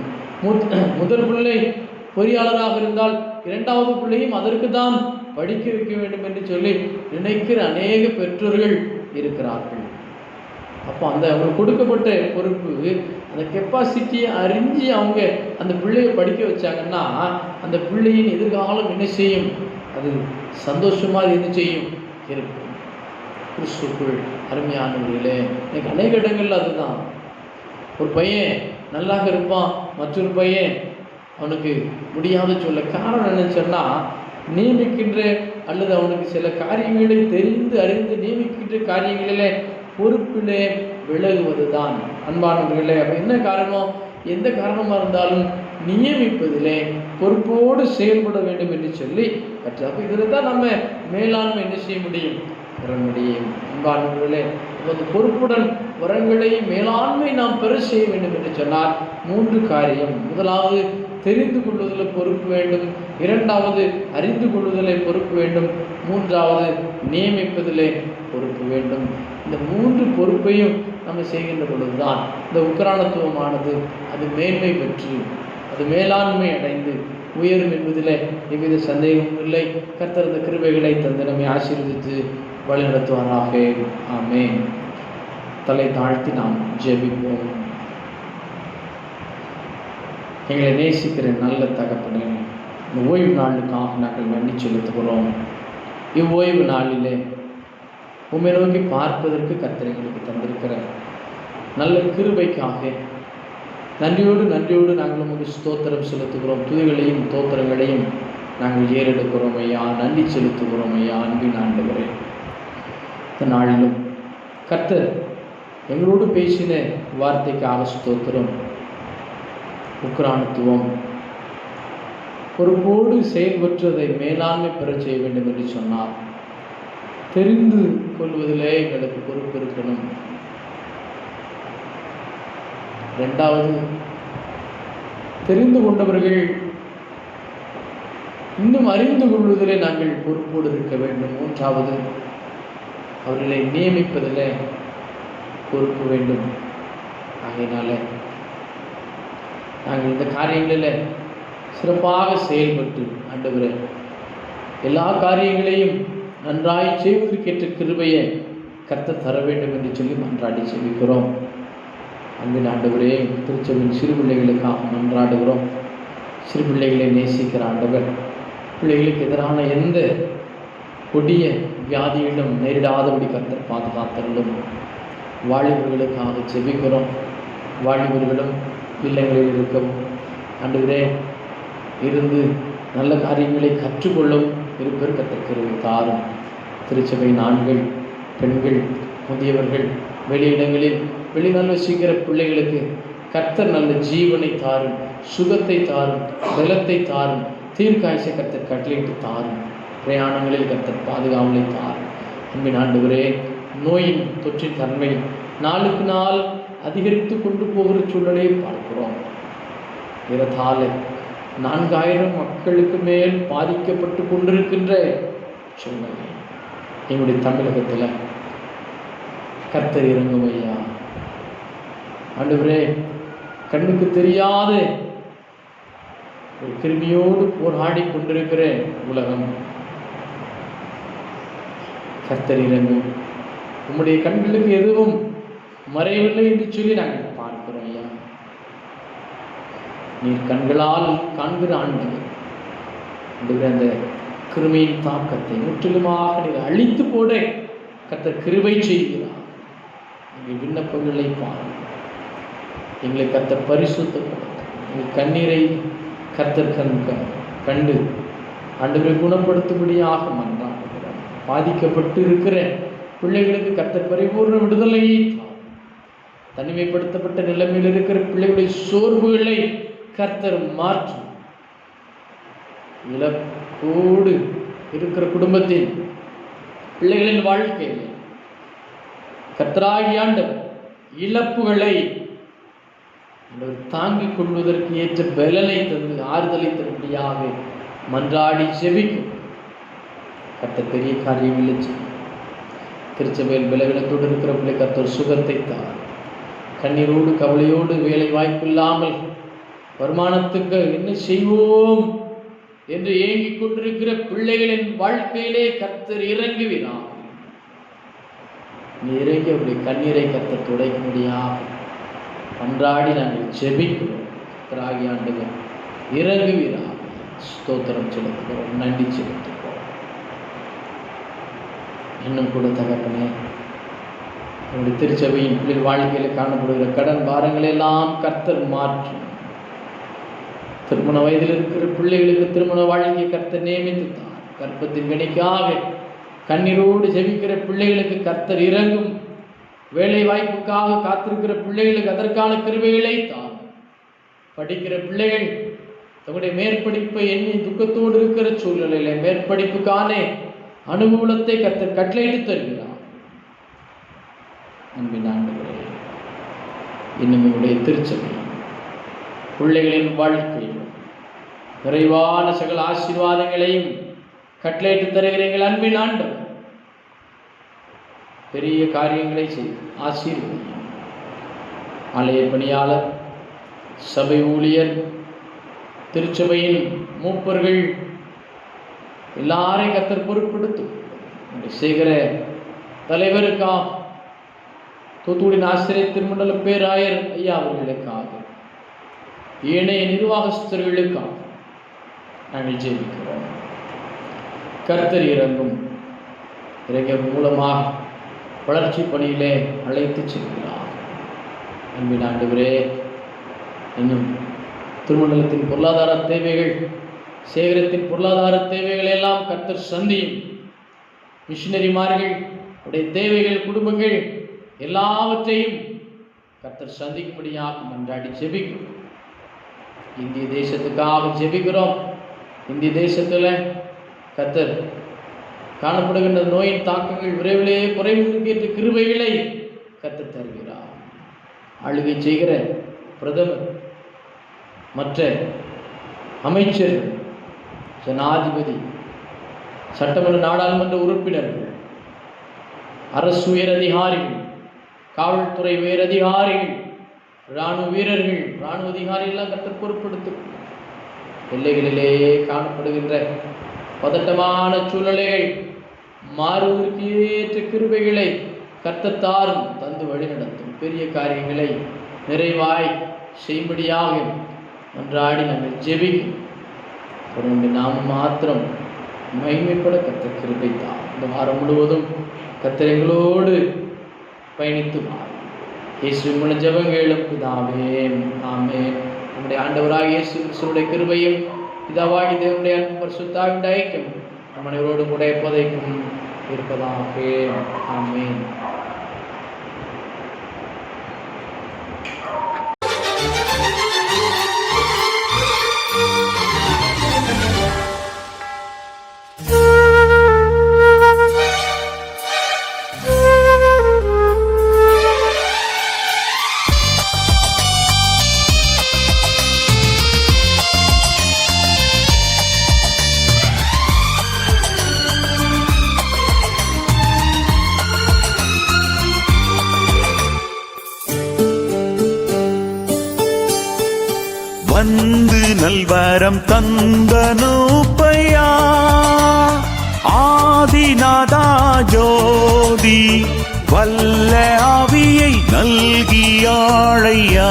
A: முதல் பிள்ளை பொறியாளராக இருந்தால் இரண்டாவது பிள்ளையும் அதற்கு தான் படிக்க வைக்க வேண்டும் என்று சொல்லி நினைக்கிற அநேக பெற்றோர்கள் இருக்கிறார்கள். அப்போ அவங்களுக்கு கொடுக்கப்பட்ட பொறுப்பு, அந்த கெப்பாசிட்டியை அறிஞ்சு அவங்க அந்த பிள்ளையை படிக்க வச்சாங்கன்னா அந்த பிள்ளையின் எதிர்காலம் என்ன செய்யும்? அது சந்தோஷமாக என்ன செய்யும்? இருக்கும். கிறிஸ்துக்குள் அருமையானவர்களே, எனக்கு அநேக இடங்கள்ல அதுதான். ஒரு பையன் நல்லாக இருப்பான், மற்றொரு பையன் அவனுக்கு முடியாத சொல்ல. காரணம் என்னன்னு சொன்னால், நியமிக்கின்ற அல்லது அவனுக்கு சில காரியங்களை தெரிந்து அறிந்து நியமிக்கின்ற காரியங்களிலே பொறுப்பிலே விலகுவது தான். அன்பானவர்களே, அப்போ என்ன காரணம்? எந்த காரணமாக இருந்தாலும் நியமிப்பதிலே பொறுப்போடு செயல்பட வேண்டும் என்று சொல்லி கற்று. அப்போ இதில் தான் நம்ம மேலாண்மை என்ன செய்ய முடியும்? பெற முடியும். அன்பானவர்களே, அந்த பொறுப்புடன் வரங்களை மேலாண்மை நாம் பெற செய்ய வேண்டும் என்று சொன்னால் 3 காரியம். முதலாவது, தெரிந்து கொள்வதில் பொறுப்பு வேண்டும். இரண்டாவது, அறிந்து கொள்வதிலே பொறுப்பு வேண்டும். மூன்றாவது, நியமிப்பதிலே பொறுப்பு வேண்டும். இந்த 3 பொறுப்பையும் நம்ம செய்கின்ற பொழுதுதான் இந்த உக்கிரானத்துவமானது அது மேன்மை பெற்று அது மேலாண்மை அடைந்து உயரும் என்பதில் எவ்வித சந்தேகமும் இல்லை. கர்த்தர் இந்த கிருபைகளை தந்து நம்மை ஆசீர்வதித்து வழிநடத்துவாராக. ஆமென். தலை தாழ்த்தி நாம் ஜெபிப்போம். எங்களை நேசிக்கிற நல்ல தகப்பனே, இந்த ஓய்வு நாளுக்காக நாங்கள் நன்றி செலுத்துகிறோம். இவ்வோய்வு நாளிலே உம்மை நோக்கி பார்ப்பதற்கு கர்த்தர் எங்களுக்கு தந்திருக்கிற நல்ல கிருபைக்காக நன்றியோடு நாங்கள் உங்களுக்கு ஸ்தோத்திரம் செலுத்துகிறோம். துதிகளையும் தோத்திரங்களையும் நாங்கள் ஏறெடுக்கிறோம் ஐயா. நன்றி செலுத்துகிறோம் ஐயா. அன்பின் ஆண்டவரே, இந்த நாளிலும் கர்த்தர் எங்களோடு பேசின வார்த்தைக்காக ஸ்தோத்திரம். உக்கிரானத்துவம் பொறுப்போடு செயல்பற்றதை மேலாண்மை பெற செய்ய வேண்டும் என்று சொன்னார். தெரிந்து கொள்வதிலே எங்களுக்கு பொறுப்பு இருக்கணும். இரண்டாவது, தெரிந்து கொண்டவர்கள் இன்னும் அறிந்து கொள்வதிலே நாங்கள் பொறுப்போடு இருக்க வேண்டும். மூன்றாவது, அவர்களை நியமிப்பதில் பொறுப்பு வேண்டும். ஆகையினால நாங்கள் இந்த காரியங்களில் சிறப்பாக செயல்பட்டு ஆண்டவரே எல்லா காரியங்களையும் நன்றாய் செய்வதற்கேற்ற கிருபையை கர்த்தர் தர வேண்டும் என்று சொல்லி மன்றாடி செபிக்கிறோம். அன்பின் ஆண்டவரே, திருச்சபையின் சிறு பிள்ளைகளுக்காக மன்றாடுகிறோம். சிறு பிள்ளைகளை நேசிக்கிற ஆண்டவர் பிள்ளைகளுக்கு எதிரான எந்த கொடிய வியாதியிலும் நேரிடாதபடி கர்த்தர் பாதுகாத்தருளும். வாலிபர்களுக்காக செபிக்கிறோம். வாலிபர்களும் இல்லங்களில் இருக்கவும் ஆண்டவரே இருந்து நல்ல காரியங்களை கற்றுக்கொள்ளும் இருப்பர் கர்த்தர் கிருபை தாரும். திருச்சபையின் ஆண்கள், பெண்கள், முதியவர்கள், வெளியிடங்களில் வெளிநாள் வசிக்கிற பிள்ளைகளுக்கு கர்த்தர் நல்ல ஜீவனை தாரும், சுகத்தை தாரும், பலத்தை தாரும், தீர்க்காய்ச்ச கர்த்தர் கட்டளையிட்டு தாரும். பிரயாணங்களில் கர்த்தர் பாதுகாவலை தாரும். அன்பின் ஆண்டவரே, நோயின் தொற்றின் தன்மை நாளுக்கு நாள் அதிகரித்து கொண்டு போகிற சூழலை பார்க்கிறோம். ஏறத்தாழ 4000 மக்களுக்கு மேல் பாதிக்கப்பட்டு கொண்டிருக்கின்ற சூழ்நிலை எங்களுடைய தமிழகத்தில் கர்த்தர் இறங்கும் ஐயா. ஆண்டவரே, கண்ணுக்கு தெரியாத ஒரு கிருமியோடு போராடி கொண்டிருக்கிற உலகம் கர்த்தர் இறங்கும். உம்முடைய கண்களுக்கு எதுவும் மறைவில்லை என்று சொல்லி நாங்கள் பார்க்கிறோம் ஐயா. நீர் கண்களால் காண்கிற ஆண்டவர் அந்த கிருமியின் தாக்கத்தை முற்றிலுமாக நீர் அழித்து போட கர்த்தர் கிருபை செய்கிறார். எங்கள் விண்ணப்பங்களை பாருங்கள். எங்களை கர்த்தர் பரிசுத்தப்படுத்த எங்கள் கண்ணீரை கர்த்தர் கண்டு ஆண்டவரை குணப்படுத்தும்படியாக மன்றாடுகிறார். பாதிக்கப்பட்டு இருக்கிற பிள்ளைகளுக்கு கர்த்தர் பரிபூர்ண விடுதலையை தனிமைப்படுத்தப்பட்ட நிலைமையில் இருக்கிற பிள்ளைகளுடைய சோர்வுகளை கர்த்தர் மாற்றும். இழப்போடு இருக்கிற குடும்பத்தில் பிள்ளைகளின் வாழ்க்கையில் கர்த்தராகிய ஆண்டவர் இழப்புகளை தாங்கிக் கொள்வதற்கு ஏற்ற பலனை தந்து ஆறுதலை தரும்படியாக மன்றாடி செபிக்கும். கர்த்தர் பெரிய காரியங்களை செய்யும். திருச்சபையில் பலவீனத்தோடு இருக்கிற பிள்ளை கர்த்தர் சுகத்தை தார். கண்ணீரோடு கவலையோடு வேலை வாய்ப்பு இல்லாமல் வருமானத்துக்கு என்ன செய்வோம் என்று ஏங்கிக் கொண்டிருக்கிற பிள்ளைகளின் வாழ்க்கையிலே கர்த்தர் இறங்குகிறார். இறங்கி அவருடைய கண்ணீரை கர்த்தர் துடைக்க முடியாது. அன்றாடி நாங்கள் ஜெபிக்கிறோம். கர்த்தராகிய ஆண்டவர் இறங்குகிறார். ஸ்தோத்திரம் செலுத்துகிறோம், நன்றி செலுத்துகிறோம். இன்னும் கூட தகப்பனே, நம்முடைய திருச்சபையின் பிள்ளைகள் வாழ்க்கையில் காணப்படுகிற கடன் பாரங்களை எல்லாம் கர்த்தர் மாற்றும். திருமண வயதில் இருக்கிற பிள்ளைகளுக்கு திருமண வாழ்க்கையை கர்த்தர் நியமித்துத்தார். கர்ப்பத்தின் கனிக்காக கண்ணீரோடு ஜெபிக்கிற பிள்ளைகளுக்கு கர்த்தர் இறங்கும். வேலை வாய்ப்புக்காக காத்திருக்கிற பிள்ளைகளுக்கு அதற்கான கிருபைகளை தான். படிக்கிற பிள்ளைகள் தங்களுடைய மேற்படிப்பை எண்ணி துக்கத்தோடு இருக்கிற சூழ்நிலையில மேற்படிப்புக்கான அனுகூலத்தை கர்த்தர் கட்டளையிட்டு தருகிறார். அன்பின் ஆண்டவரே, இன்னும் என்னுடைய திருச்சபை பிள்ளைகளின் வாழ்க்கையில் நிறைவான சகல ஆசீர்வாதங்களையும் கட்டளையிட்டு தருகிறீர்கள். அன்பின் ஆண்டவர், பெரிய காரியங்களை செய்து ஆசீர்வதியும். ஆலய பணியாளர், சபை ஊழியர், திருச்சபையின் மூப்பர்கள் எல்லாரையும் கர்த்தர் பொறுப்படுத்தும். சேகர தலைவருக்காக, தூத்துக்குடி ஆசிரியர் திருமண்டல பேராயர் ஐயா அவர்களுக்காக, ஏனைய நிர்வாகஸ்தர்களுக்காக நாங்கள் ஜெபிக்கிறோம். கர்த்தர் இறங்கும். இறங்கியவர் மூலமாக வளர்ச்சி பணியிலே அழைத்து செல்கிறார். அன்பின் ஆண்டவரே, இன்னும் திருமண்டலத்தின் பொருளாதார தேவைகள், சேகரத்தின் பொருளாதார தேவைகள் எல்லாம் கர்த்தர் சந்தியும். மிஷினரிமார்கள் உடைய தேவைகள், குடும்பங்கள் எல்லாவற்றையும் கர்த்தர் சந்திக்கும்படியாக மன்றாடி ஜெபிக்கிறோம். இந்திய தேசத்துக்காக ஜெபிக்கிறோம். இந்திய தேசத்தில் கர்த்தர் காணப்படுகின்ற நோயின் தாக்கங்கள் விரைவிலே குறைவதற்கேற்ற கிருபைகளை கர்த்தர் தருகிறார். ஆளுகை செய்கிற பிரதமர், மற்ற அமைச்சர்கள், ஜனாதிபதி, சட்டமன்ற நாடாளுமன்ற உறுப்பினர்கள், அரசு உயர் அதிகாரிகள், காவல்துறை உயர் அதிகாரிகள், இராணுவ வீரர்கள், இராணுவ அதிகாரிகள்லாம் கர்த்தர் பொறுப்படுத்தும். எல்லைகளிலே காணப்படுகின்ற பதட்டமான சூழ்நிலைகள் மாறுவதற்கு ஏற்ற கிருபைகளை கர்த்தர் தாரும், தந்து வழிநடத்தும். பெரிய காரியங்களை நிறைவாய் செய்யும்படியாக மன்றாடி நாங்கள் ஜெபிக்கிறோம். தொடர்ந்து நாம் மாத்திரம் மகிமைப்பட கர்த்தர் கிருபை தார். இந்த வாரம் முழுவதும் கர்த்தர் எங்களோடு பயணித்து வார். இயேசுவின் மூலம் ஜெபங்களும் பிதாவே, ஆமென். நம்முடைய ஆண்டவராக இயேசு கிறிஸ்துவினுடைய கிருபையும் பிதாவாகிய தேவனுடைய அன்பும் பரிசுத்த ஆவியின் ஐக்கியம் நம் அனைவரோடும் கூட எப்போதைக்கும் இருப்பதாக. ஆமென்.
B: வந்து நல்வரம் தந்தனுப்பையா ஆதிநாதா ஜோதி வல்ல ஆவியை நல்கியாழையா.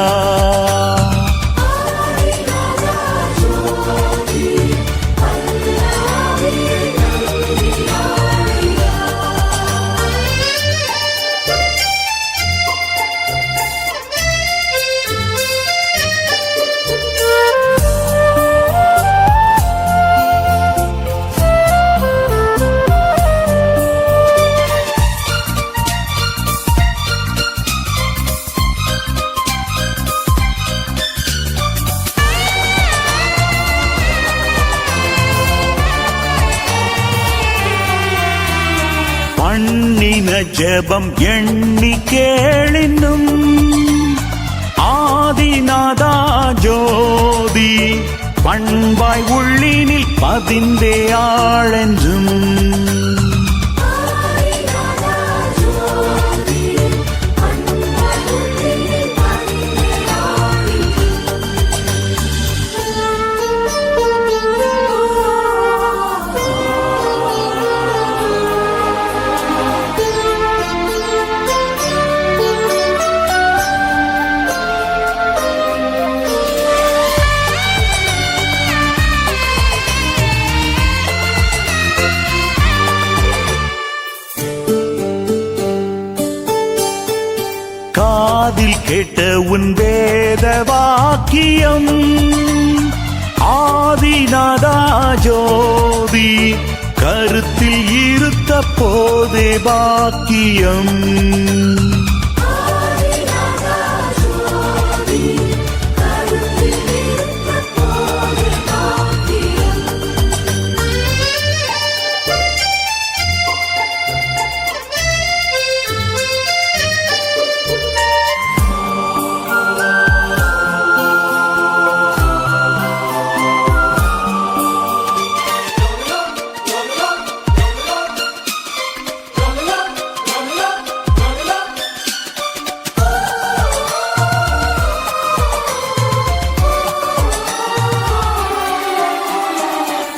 B: பண்ணின ஜெபம் எண்ணி கேளினும் ஆதிநாதா ஜோதி பண்பாய் உள்ளினில் பதிந்தே ஆழென்றும். காதில் கேட்ட உன் வேத வாக்கியம் ஆதிநாதா ஜோதி கருத்தில் இருத்த போதே பாக்கியம்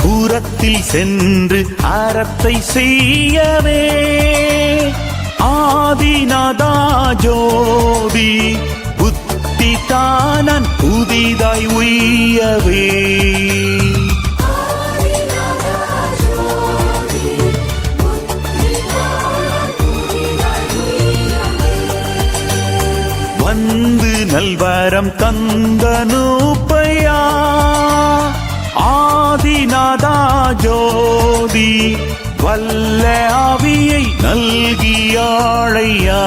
B: புறத்தில் சென்று அறத்தை செய்யவே ஆதிநாதா ஜோதி புத்தி தானன் புதிதாய் உய்யவே வந்து நல்வரம் தந்தனுப்பையா ஆதிநாதா ஜோதி வல்ல ஆவியை நல்கியாழையா